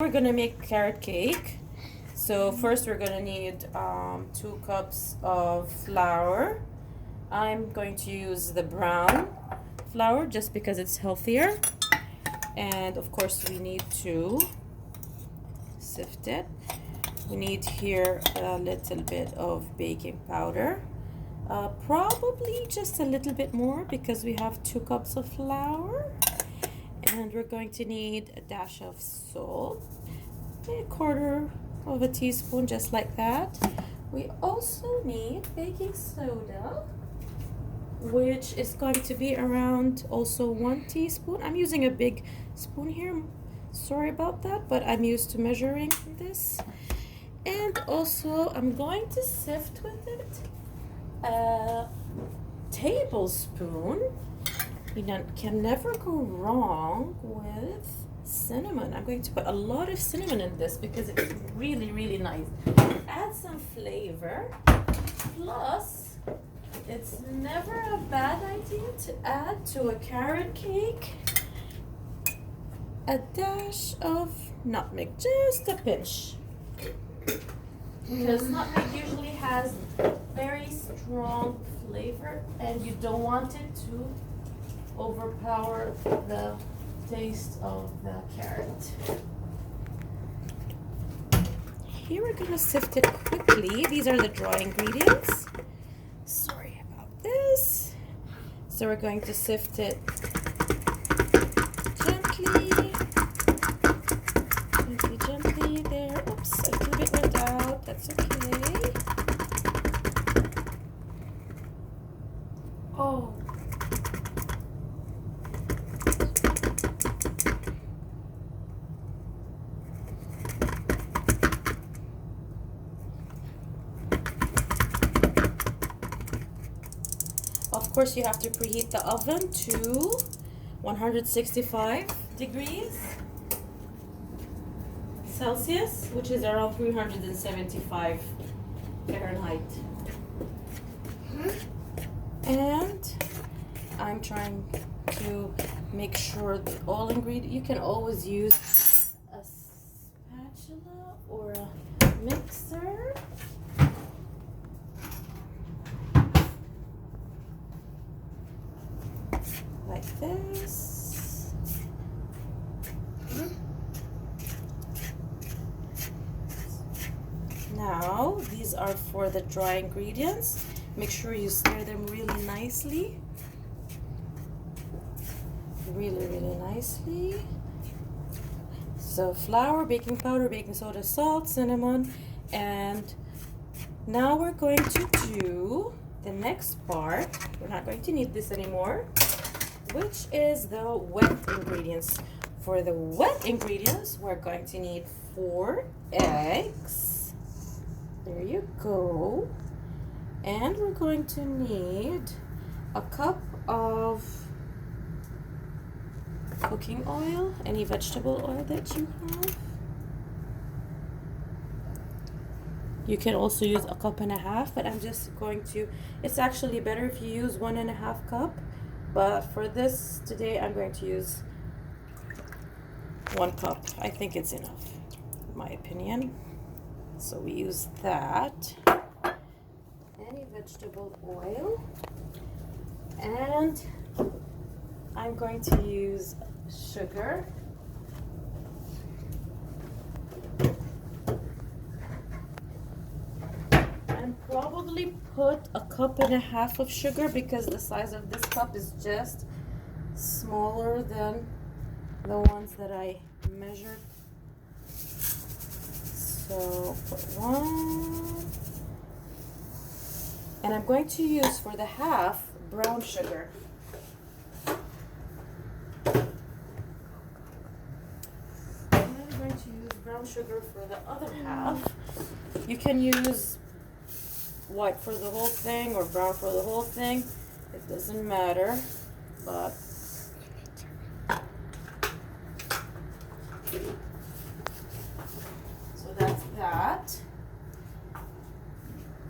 we're gonna make carrot cake. So first we're gonna need 2 cups of flour. I'm going to use the brown flour just because it's healthier. And of course we need to sift it. We need here a little bit of baking powder. Probably just a little bit more because we have 2 cups of flour. And we're going to need a dash of salt, a quarter of a teaspoon, just like that. We also need baking soda, which is going to be around also 1 teaspoon. I'm using a big spoon here. Sorry about that, but I'm used to measuring this. And also I'm going to sift with it a tablespoon. You can never go wrong with cinnamon. I'm going to put a lot of cinnamon in this because it's really, really nice. Add some flavor. Plus, it's never a bad idea to add to a carrot cake a dash of nutmeg, just a pinch. Because nutmeg usually has very strong flavor and you don't want it to overpower the taste of the carrot. Here we're gonna sift it quickly. These are the dry ingredients. Sorry about this. So we're going to sift it gently. Gently, gently there. Oops, a little bit went out. That's okay. Oh. Of course, you have to preheat the oven to 165 degrees Celsius, which is around 375 Fahrenheit. And I'm trying to make sure that all ingredients, you can always use a spatula or a mixer. Like this. Now, these are for the dry ingredients. Make sure you stir them really nicely. Really, really nicely. So flour, baking powder, baking soda, salt, cinnamon, and now we're going to do the next part. We're not going to need this anymore, which is the wet ingredients. For the wet ingredients, we're going to need 4 eggs. There you go. And we're going to need a cup of cooking oil, any vegetable oil that you have. You can also use a cup and a half, but I'm just going to, it's actually better if you use 1.5 cup. But for this today, I'm going to use 1 cup. I think it's enough, in my opinion. So we use that. Any vegetable oil. And I'm going to use sugar. And probably put a cup and a half of sugar because the size of this cup is just smaller than the ones that I measured. So put 1. And I'm going to use for the half brown sugar. And I'm going to use brown sugar for the other half. You can use white for the whole thing or brown for the whole thing. It doesn't matter, but so that's that.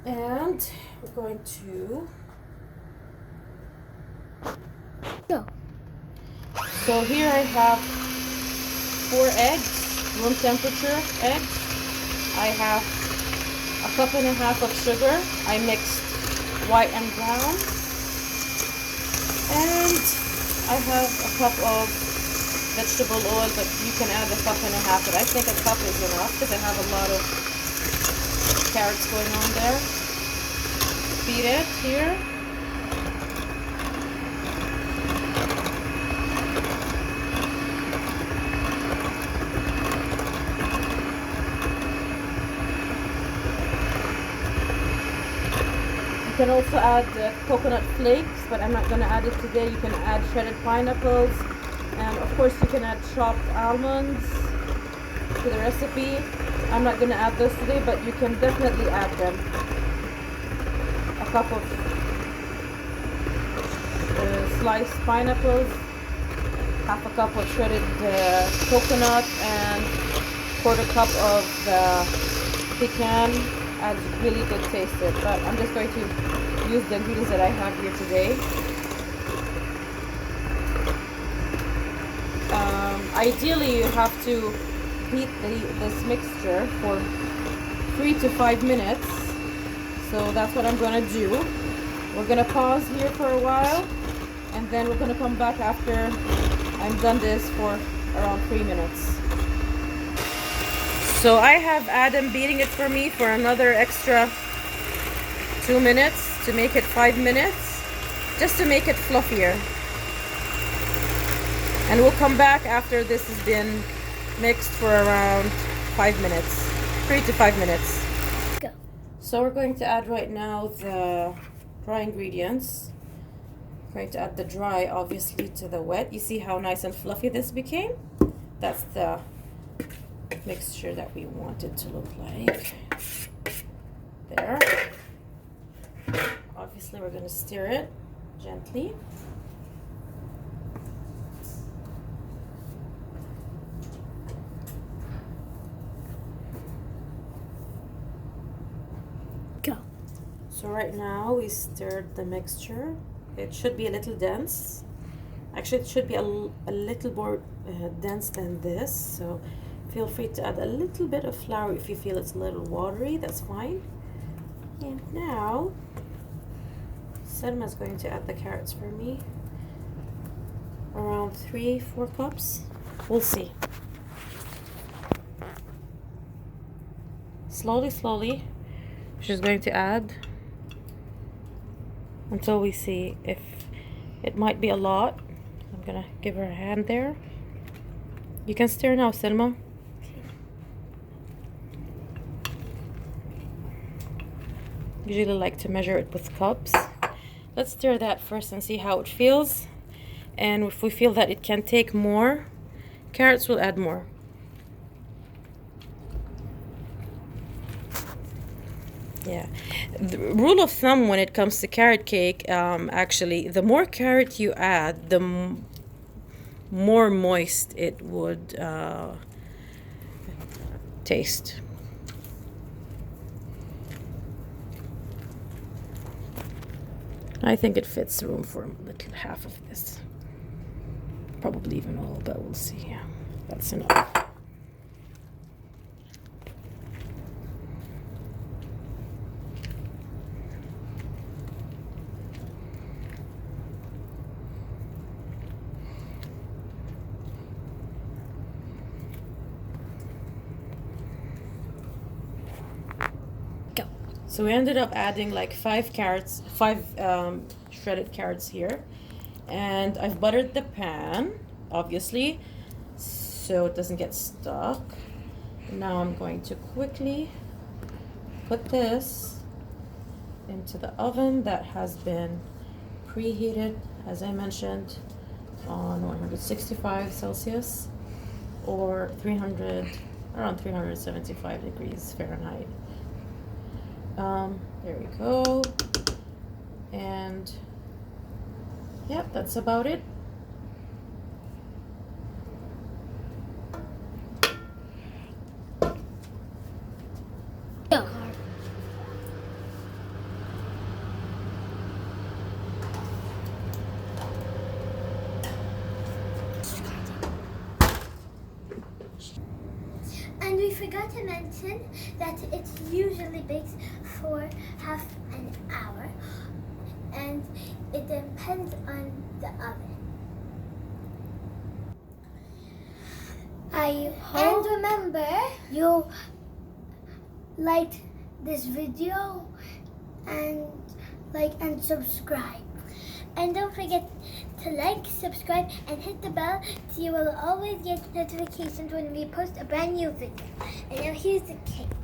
And we're going to Go. So here I have 4 eggs. room temperature eggs. I have a cup and a half of sugar. I mixed white and brown. And I have a cup of vegetable oil, but you can add a cup and a half. But I think a cup is enough because I have a lot of carrots going on there. Feed it here. You can also add coconut flakes, but I'm not going to add it today. You can add shredded pineapples, and of course you can add chopped almonds to the recipe. I'm not going to add those today, but you can definitely add them. A cup of sliced pineapples, half a cup of shredded coconut, and quarter cup of pecan. Adds really good taste to it, but I'm just going to use the ingredients that I have here today. Ideally, you have to heat this mixture for 3 to 5 minutes. So that's what I'm going to do. We're going to pause here for a while, and then we're going to come back after I'm done this for around 3 minutes. So I have Adam beating it for me for another extra 2 minutes to make it 5 minutes, just to make it fluffier. And we'll come back after this has been mixed for around 5 minutes, 3 to 5 minutes. Go. So we're going to add right now the dry ingredients. We're going to add the dry, obviously, to the wet. You see how nice and fluffy this became? That's the mixture that we want it to look like. There. Obviously, we're going to stir it gently. Go. So right now we stirred the mixture. It should be a little dense. Actually, it should be a little more dense than this. So feel free to add a little bit of flour if you feel it's a little watery. That's fine. And now Selma is going to add the carrots for me. Around 3-4 cups. We'll see. Slowly, she's going to add until we see if it might be a lot. I'm gonna give her a hand there. You can stir now, Selma. Usually like to measure it with cups. Let's stir that first and see how it feels. And if we feel that it can take more carrots, we'll add more. Yeah, the rule of thumb when it comes to carrot cake, actually, the more carrot you add, the more moist it would taste. I think it fits room for a little half of this. Probably even all, but we'll see. Yeah, that's enough. So we ended up adding like 5 shredded carrots here, and I've buttered the pan, obviously, so it doesn't get stuck. Now I'm going to quickly put this into the oven that has been preheated, as I mentioned, on 165 Celsius or around 375 degrees Fahrenheit. There we go. And yep, that's about it. Go. we forgot to mention that it usually bakes for half an hour, and it depends on the oven. I And remember, you liked this video and subscribe. And don't forget to like, subscribe, and hit the bell so you will always get notifications when we post a brand new video. And now here's the cake.